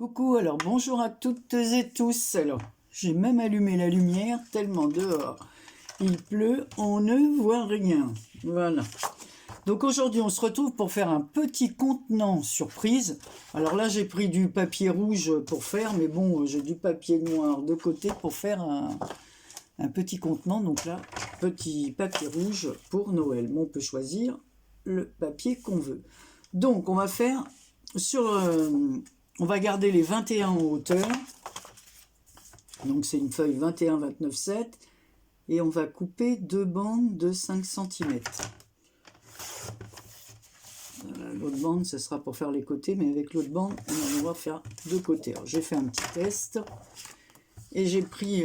Coucou, alors bonjour à toutes et tous. Alors, j'ai même allumé la lumière tellement dehors il pleut, on ne voit rien. Voilà. Donc aujourd'hui, on se retrouve pour faire un petit contenant surprise. Alors là, j'ai pris du papier rouge pour faire, mais bon, j'ai du papier noir de côté pour faire un petit contenant. Donc là, petit papier rouge pour Noël. Bon, on peut choisir le papier qu'on veut. Donc, on va faire on va garder les 21 en hauteur. Donc, c'est une feuille 21, 29, 7. Et on va couper deux bandes de 5 cm. L'autre bande, ce sera pour faire les côtés, mais avec l'autre bande, on va devoir faire deux côtés. Alors, j'ai fait un petit test. Et j'ai pris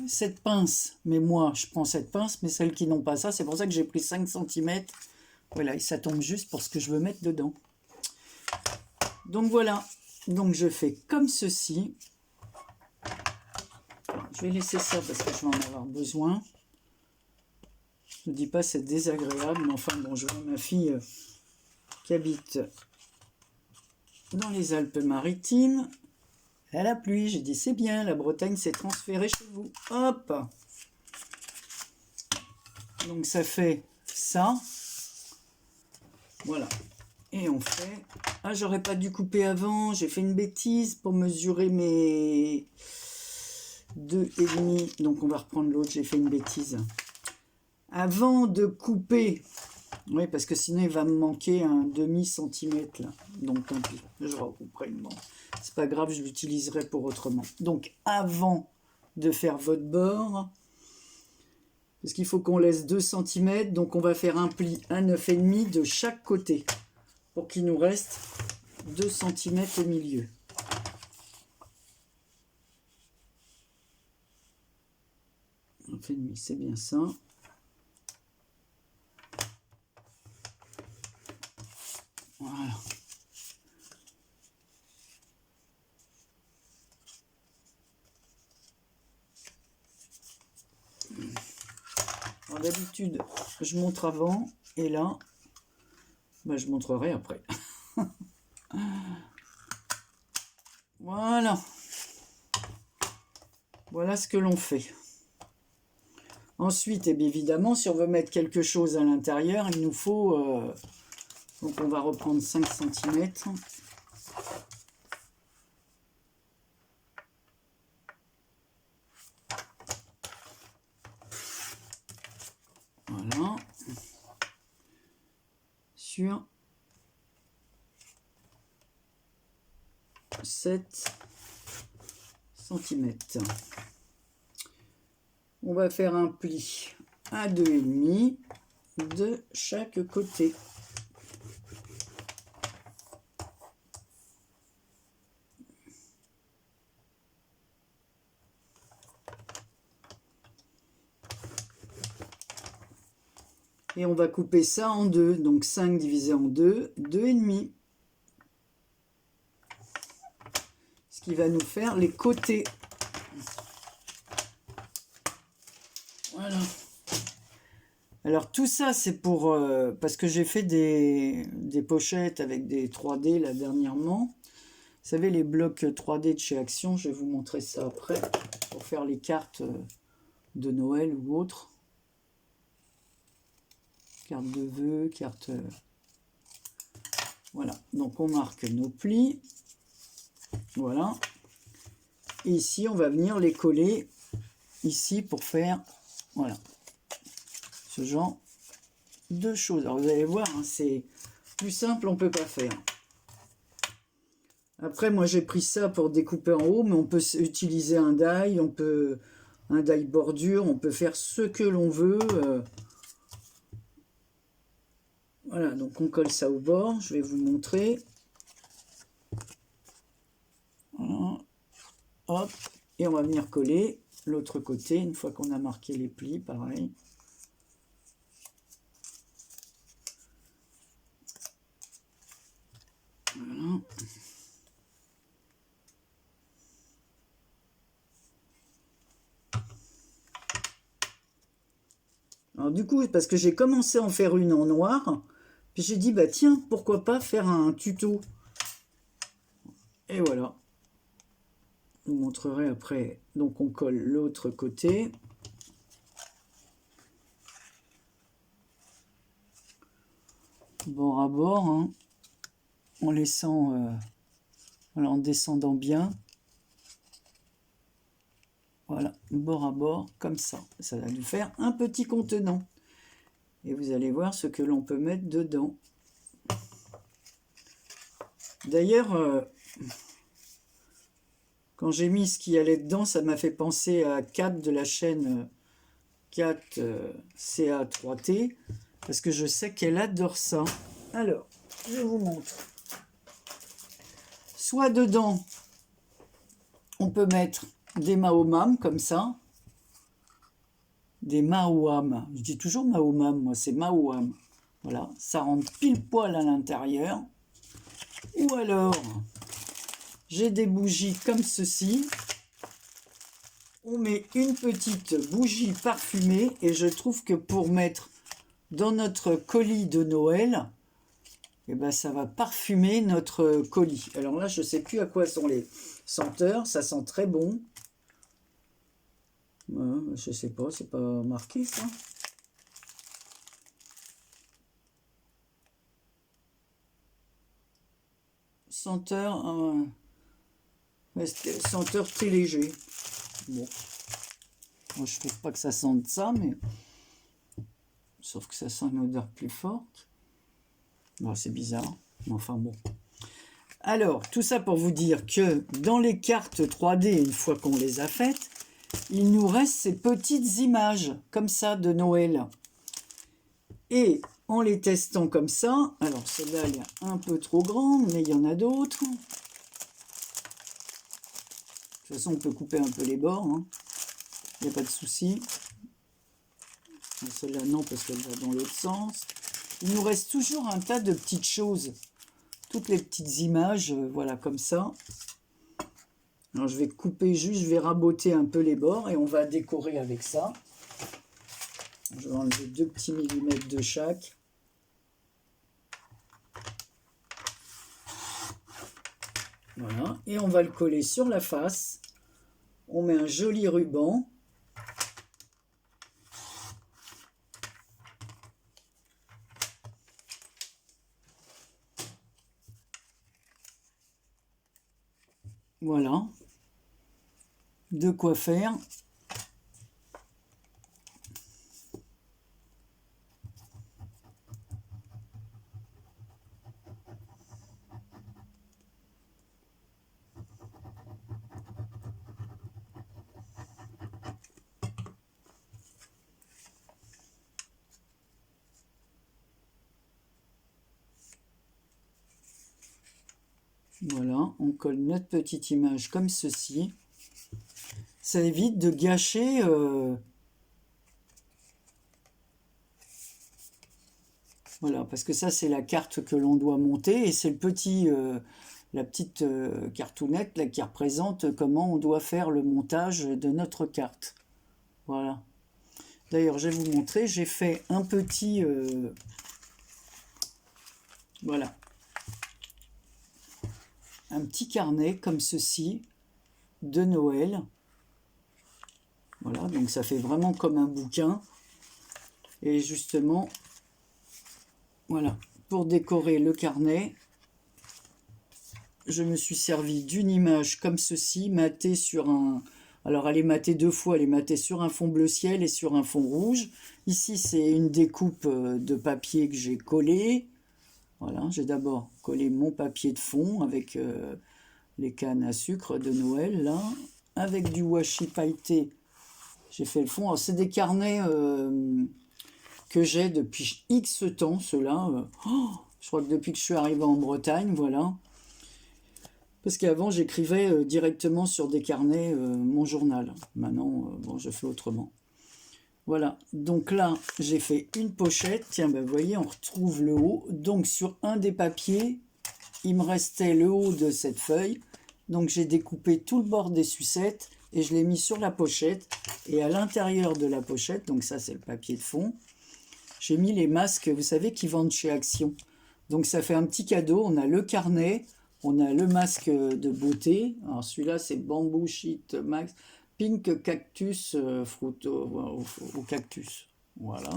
cette pince, mais moi, je prends cette pince, mais celles qui n'ont pas ça, c'est pour ça que j'ai pris 5 cm. Voilà, et ça tombe juste pour ce que je veux mettre dedans. Donc voilà, donc je fais comme ceci. Je vais laisser ça parce que je vais en avoir besoin. Je ne dis pas c'est désagréable, mais enfin bon, je vois ma fille qui habite dans les Alpes-Maritimes. À la pluie, j'ai dit c'est bien, la Bretagne s'est transférée chez vous. Hop! Donc ça fait ça. Voilà. Et on fait... Ah, j'aurais pas dû couper avant, j'ai fait une bêtise pour mesurer mes 2,5. Donc on va reprendre l'autre, j'ai fait une bêtise. Avant de couper, oui, parce que sinon il va me manquer un demi-centimètre là. Donc tant pis, je recouperai une bande. C'est pas grave, je l'utiliserai pour autrement. Donc avant de faire votre bord, parce qu'il faut qu'on laisse 2 cm, donc on va faire un pli à 9,5 de chaque côté pour qu'il nous reste 2 cm au milieu. C'est bien ça. Voilà. D'habitude, je montre avant et là, je montrerai après. Voilà. Voilà ce que l'on fait. Ensuite, et bien évidemment, si on veut mettre quelque chose à l'intérieur, il nous faut... donc on va reprendre 5 cm. Voilà. Sur 7 cm. On va faire un pli à 2,5 de chaque côté. Et on va couper ça en deux. Donc 5 divisé en 2, 2,5. Ce qui va nous faire les côtés. Voilà. Alors tout ça, c'est pour... parce que j'ai fait des pochettes avec des 3D là dernièrement. Vous savez, les blocs 3D de chez Action, je vais vous montrer ça après, pour faire les cartes de Noël ou autres. Carte de vœux, carte... Voilà, donc on marque nos plis. Voilà. Et ici, on va venir les coller ici pour faire... Voilà. Ce genre de choses. Alors vous allez voir, hein, c'est plus simple, on ne peut pas faire. Après, moi j'ai pris ça pour découper en haut, mais on peut utiliser un die, un die bordure, on peut faire ce que l'on veut. Voilà, donc on colle ça au bord, je vais vous montrer. Voilà. Hop, et on va venir coller l'autre côté, une fois qu'on a marqué les plis, pareil. Voilà. Alors du coup, parce que j'ai commencé à en faire une en noir, puis j'ai dit, bah tiens, pourquoi pas faire un tuto. Et voilà. vous montrerai après. Donc on colle l'autre côté. Bord à bord, hein, en laissant, voilà, en descendant bien. Voilà, bord à bord, comme ça. Ça va nous faire un petit contenant. Et vous allez voir ce que l'on peut mettre dedans. D'ailleurs, quand j'ai mis ce qui allait dedans, ça m'a fait penser à Kat de la chaîne Kat CA3T, parce que je sais qu'elle adore ça. Alors, je vous montre. Soit dedans, on peut mettre des maomam comme ça. Des maouam. Je dis toujours maomam, moi c'est maouam. Voilà, ça rentre pile poil à l'intérieur. Ou alors, j'ai des bougies comme ceci. On met une petite bougie parfumée et je trouve que pour mettre dans notre colis de Noël, eh ben, ça va parfumer notre colis. Alors là, je ne sais plus à quoi sont les senteurs. Ça sent très bon. Je sais pas, c'est pas marqué ça. Senteur, senteur très léger. Bon, moi je trouve pas que ça sente ça, mais sauf que ça sent une odeur plus forte. Bon, c'est bizarre, mais enfin bon. Alors, tout ça pour vous dire que dans les cartes 3D, une fois qu'on les a faites, il nous reste ces petites images comme ça de Noël. Et en les testant comme ça, alors celle-là elle est un peu trop grande, mais il y en a d'autres. De toute façon, on peut couper un peu les bords, hein. Il n'y a pas de souci. Celle-là non, parce qu'elle va dans l'autre sens. Il nous reste toujours un tas de petites choses. Toutes les petites images, voilà, comme ça. Alors je vais couper juste, je vais raboter un peu les bords et on va décorer avec ça. Je vais enlever 2 petits millimètres de chaque. Voilà, et on va le coller sur la face. On met un joli ruban. Voilà. De quoi faire. Voilà, on colle notre petite image comme ceci. Ça évite de gâcher voilà, parce que ça c'est la carte que l'on doit monter et c'est le petit, la petite cartoonette là, qui représente comment on doit faire le montage de notre carte. Voilà. D'ailleurs, je vais vous montrer, j'ai fait un petit voilà, un petit carnet comme ceci de Noël. Voilà, donc ça fait vraiment comme un bouquin. Et justement, voilà, pour décorer le carnet, je me suis servi d'une image comme ceci, matée sur un... Alors elle est matée 2 fois, elle est matée sur un fond bleu ciel et sur un fond rouge. Ici c'est une découpe de papier que j'ai collé. Voilà, j'ai d'abord collé mon papier de fond avec les cannes à sucre de Noël, là. Avec du washi pailleté, j'ai fait le fond. Alors c'est des carnets que j'ai depuis X temps, ceux-là. Je crois que depuis que je suis arrivée en Bretagne, voilà. Parce qu'avant, j'écrivais directement sur des carnets mon journal. Maintenant, bon, je fais autrement. Voilà, donc là, j'ai fait une pochette. Tiens, ben, vous voyez, on retrouve le haut. Donc, sur un des papiers, il me restait le haut de cette feuille. Donc, j'ai découpé tout le bord des sucettes et je l'ai mis sur la pochette. Et à l'intérieur de la pochette, donc ça, c'est le papier de fond, j'ai mis les masques, vous savez, qui vendent chez Action. Donc, ça fait un petit cadeau. On a le carnet, On a le masque de beauté. Alors celui-là, c'est Bamboo Sheet Max Pink Cactus Fruit au cactus. Voilà.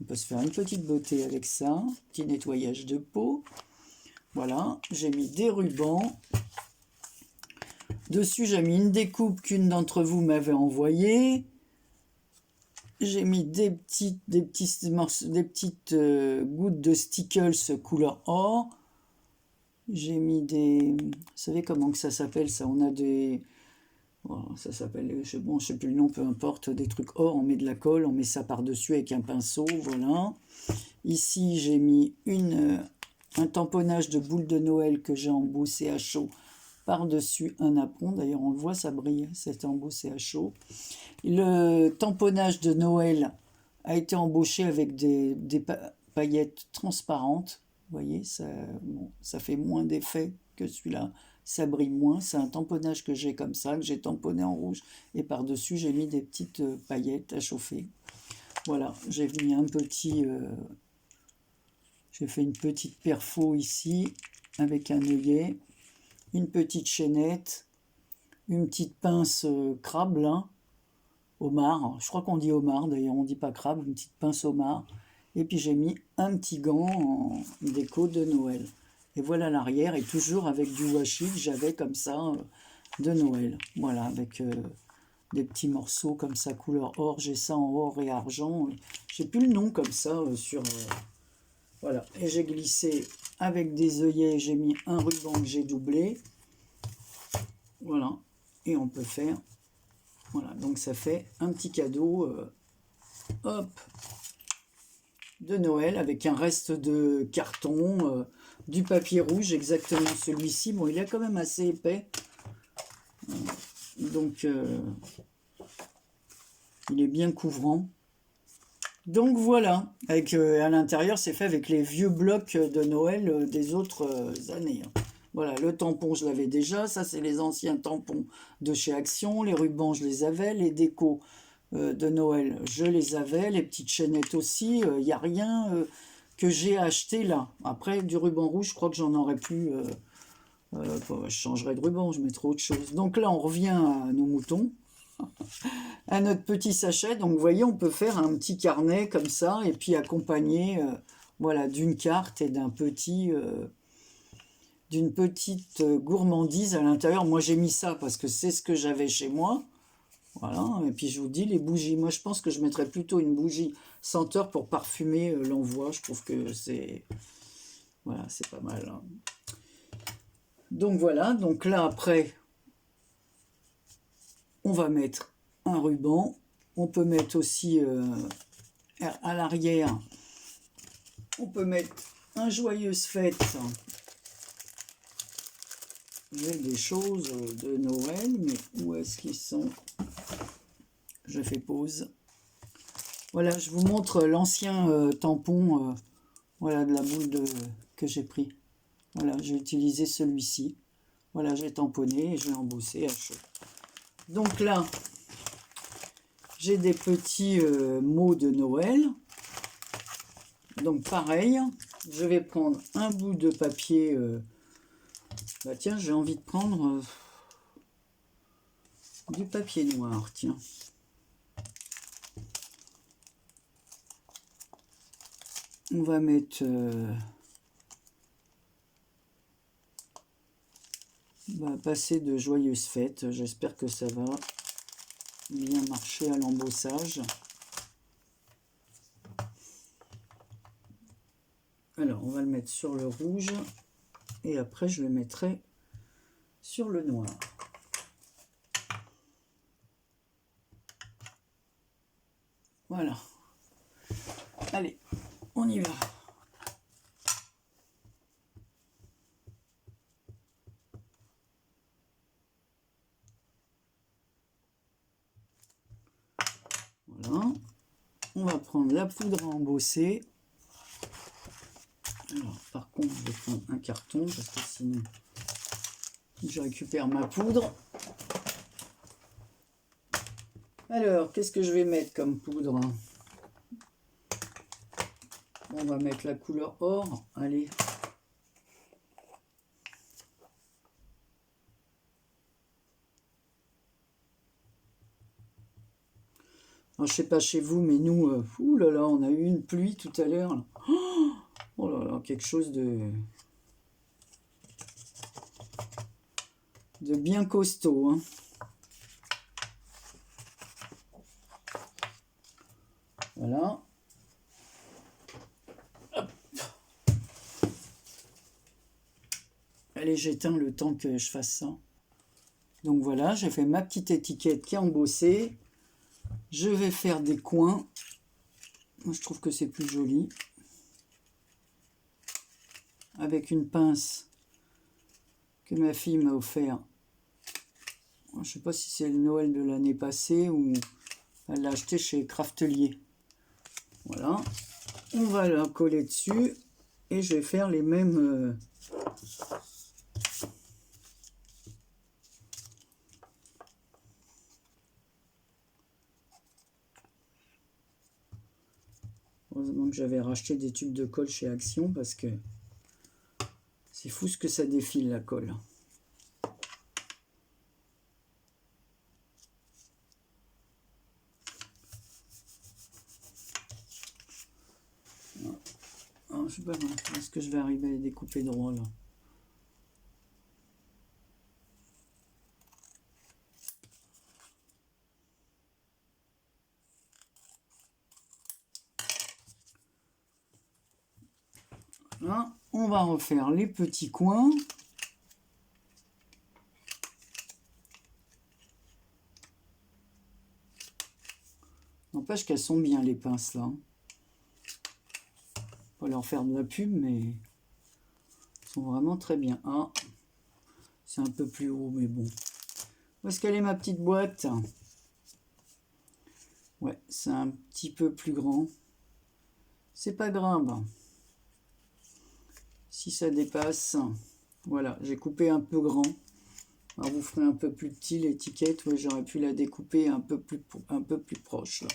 On peut se faire une petite beauté avec ça. Petit nettoyage de peau. Voilà. J'ai mis des rubans. Dessus, j'ai mis une découpe qu'une d'entre vous m'avait envoyée. J'ai mis des petites gouttes de Stickles couleur or. J'ai mis des... Vous savez comment que ça s'appelle ça? On a des... Bon, ça s'appelle... Bon, je sais plus le nom, peu importe. Des trucs or, on met de la colle, on met ça par-dessus avec un pinceau, voilà. Ici, j'ai mis un tamponnage de boule de Noël que j'ai embossé à chaud par-dessus un apron. D'ailleurs, on le voit, ça brille, c'est embossé à chaud. Le tamponnage de Noël a été embauché avec des paillettes transparentes. Vous voyez, ça fait moins d'effet que celui-là. Ça brille moins. C'est un tamponnage que j'ai comme ça, que j'ai tamponné en rouge. Et par-dessus, j'ai mis des petites paillettes à chauffer. Voilà, j'ai mis un petit... j'ai fait une petite perfo ici, avec un œillet, une petite chaînette, une petite pince crabe, là, homard. Je crois qu'on dit homard, d'ailleurs, on ne dit pas crabe, une petite pince homard. Et puis j'ai mis un petit gant en déco de Noël. Et voilà l'arrière, et toujours avec du washi que j'avais comme ça de Noël. Voilà, avec des petits morceaux comme ça, couleur or. J'ai ça en or et argent. J'ai plus le nom comme ça sur... voilà, et j'ai glissé avec des œillets, j'ai mis un ruban que j'ai doublé. Voilà, et on peut faire... Voilà, donc ça fait un petit cadeau, hop, de Noël avec un reste de carton, du papier rouge, exactement celui-ci. Bon, il est quand même assez épais, donc il est bien couvrant. Donc voilà, avec à l'intérieur, c'est fait avec les vieux blocs de Noël des autres années. Voilà, le tampon, je l'avais déjà. Ça, c'est les anciens tampons de chez Action. Les rubans, je les avais. Les décos de Noël, je les avais. Les petites chaînettes aussi. Il n'y a rien que j'ai acheté là. Après, du ruban rouge, je crois que j'en aurais plus. Je changerai de ruban, je mettrai autre chose. Donc là, on revient à nos moutons. À notre petit sachet. Donc vous voyez, on peut faire un petit carnet comme ça et puis accompagner voilà, d'une carte et d'une petite gourmandise à l'intérieur. Moi j'ai mis ça parce que c'est ce que j'avais chez moi. Voilà, et puis je vous dis les bougies. Moi je pense que je mettrais plutôt une bougie senteur pour parfumer l'envoi. Je trouve que c'est... Voilà, c'est pas mal. Hein. Donc voilà, donc là après... On va mettre un ruban. On peut mettre aussi à l'arrière, on peut mettre un joyeuse fête. J'ai des choses de Noël, mais où est-ce qu'ils sont? Je fais pause. Voilà, je vous montre l'ancien tampon voilà, de la boule que j'ai pris. Voilà, j'ai utilisé celui-ci. Voilà, j'ai tamponné et j'ai embossé à chaud. Donc là, j'ai des petits mots de Noël. Donc pareil, je vais prendre un bout de papier. Bah tiens, j'ai envie de prendre du papier noir, tiens. On va mettre... on va passer de joyeuses fêtes. J'espère que ça va bien marcher à l'embossage. Alors, on va le mettre sur le rouge et après je le mettrai sur le noir. Voilà. Allez, on y va. Voilà. On va prendre la poudre à embosser. Alors, par contre, je vais prendre un carton parce que sinon, je récupère ma poudre. Alors, qu'est-ce que je vais mettre comme poudre? On va mettre la couleur or. Allez. Alors, je sais pas chez vous, mais nous, ouh là là, on a eu une pluie tout à l'heure. Oh là là, quelque chose de bien costaud, hein. Voilà. Hop. Allez, j'éteins le temps que je fasse ça. Donc voilà, j'ai fait ma petite étiquette qui est embossée. Je vais faire des coins. Moi, je trouve que c'est plus joli. Avec une pince que ma fille m'a offert. Je ne sais pas si c'est le Noël de l'année passée ou elle l'a acheté chez Craftelier. Voilà. On va la coller dessus et je vais faire les mêmes... Heureusement que j'avais racheté des tubes de colle chez Action parce que c'est fou ce que ça défile la colle. Je sais pas, est-ce que je vais arriver à les découper droit là? Là, on va refaire les petits coins. N'empêche qu'elles sont bien les pinces là. Pas leur faire de la pub, mais elles sont vraiment très bien. Ah, c'est un peu plus haut, mais bon. Où est-ce qu'elle est ma petite boîte? Ouais, c'est un petit peu plus grand. C'est pas grave. Si ça dépasse, voilà, j'ai coupé un peu grand. Alors vous ferez un peu plus petit l'étiquette. Ouais, j'aurais pu la découper un peu plus proche là.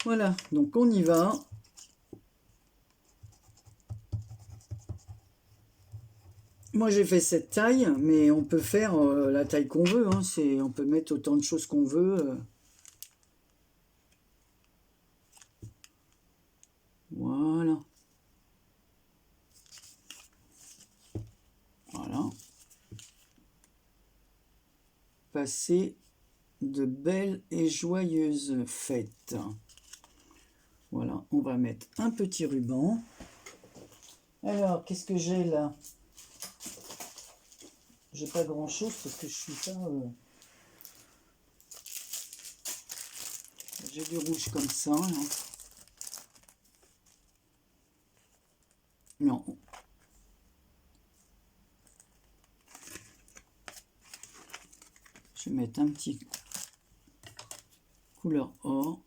Voilà, donc on y va. Moi j'ai fait cette taille, mais on peut faire la taille qu'on veut, hein. On peut mettre autant de choses qu'on veut. Voilà. Voilà. Passez de belles et joyeuses fêtes. Voilà, on va mettre un petit ruban. Alors, qu'est-ce que j'ai là? J'ai pas grand chose parce que je suis pas... J'ai du rouge comme ça, là. Non. Je vais mettre un petit couleur or.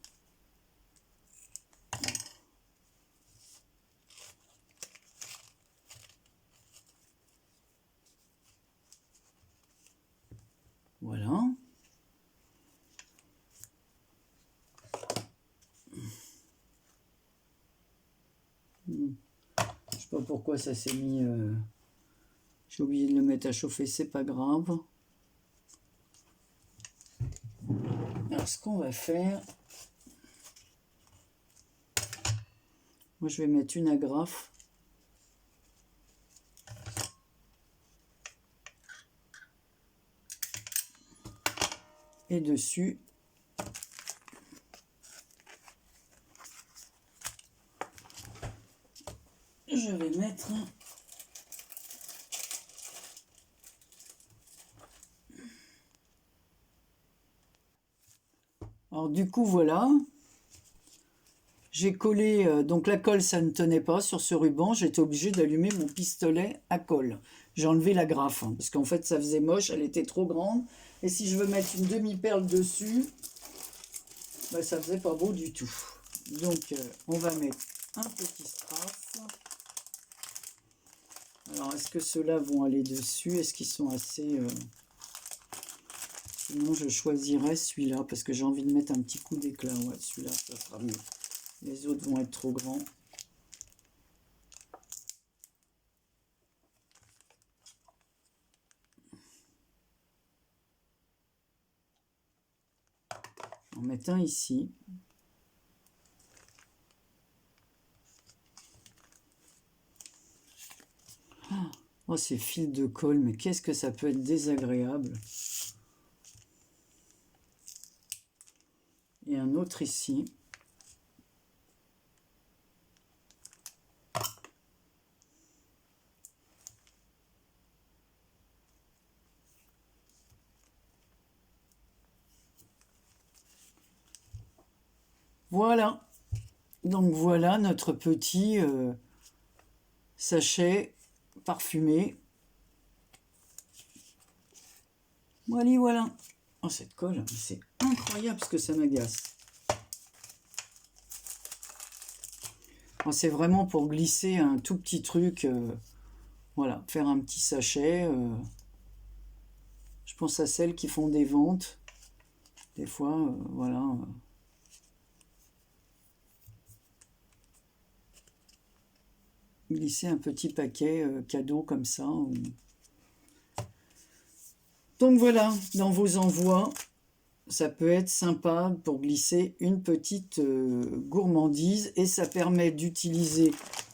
Voilà. Je sais pas pourquoi ça s'est mis... J'ai oublié de le mettre à chauffer, c'est pas grave. Alors, ce qu'on va faire... Moi, je vais mettre une agrafe. Et dessus, je vais mettre... Alors, du coup, voilà. J'ai collé, donc la colle, ça ne tenait pas sur ce ruban. J'étais obligée d'allumer mon pistolet à colle. J'ai enlevé la grafe, hein, parce qu'en fait, ça faisait moche, elle était trop grande. Et si je veux mettre une demi-perle dessus, bah, ça faisait pas beau du tout. Donc, on va mettre un petit strass. Alors, est-ce que ceux-là vont aller dessus? Est-ce qu'ils sont assez... Sinon, je choisirais celui-là, parce que j'ai envie de mettre un petit coup d'éclat. Ouais, celui-là, ça sera mieux. Les autres vont être trop grands. On met un ici. Oh, ces fils de colle, mais qu'est-ce que ça peut être désagréable. Et un autre ici. Voilà. Donc voilà notre petit sachet parfumé. Voilà, voilà. Oh, cette colle, c'est incroyable ce que ça m'agace. Oh, c'est vraiment pour glisser un tout petit truc. Voilà, faire un petit sachet. Je pense à celles qui font des ventes. Des fois, voilà. Glisser un petit paquet cadeau comme ça. Donc voilà, dans vos envois, ça peut être sympa pour glisser une petite gourmandise et ça permet d'utiliser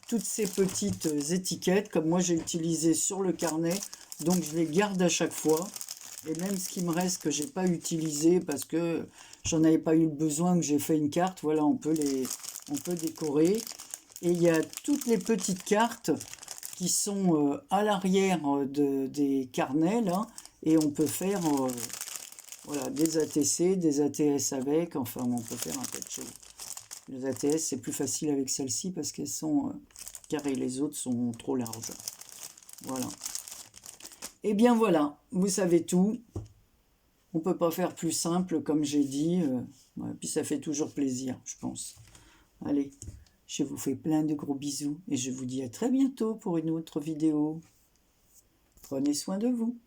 toutes ces petites étiquettes comme moi j'ai utilisé sur le carnet, donc je les garde à chaque fois. Et même ce qui me reste que j'ai pas utilisé parce que j'en avais pas eu le besoin, que j'ai fait une carte, voilà, on peut décorer. Et il y a toutes les petites cartes qui sont à l'arrière des carnets là, et on peut faire voilà, des ATC, des ATS avec, enfin on peut faire un peu de choses. Les ATS c'est plus facile avec celles-ci parce qu'elles sont carrées, les autres sont trop larges. Voilà. Et bien voilà, vous savez tout. On peut pas faire plus simple comme j'ai dit. Ouais, puis ça fait toujours plaisir, je pense. Allez, je vous fais plein de gros bisous et je vous dis à très bientôt pour une autre vidéo. Prenez soin de vous.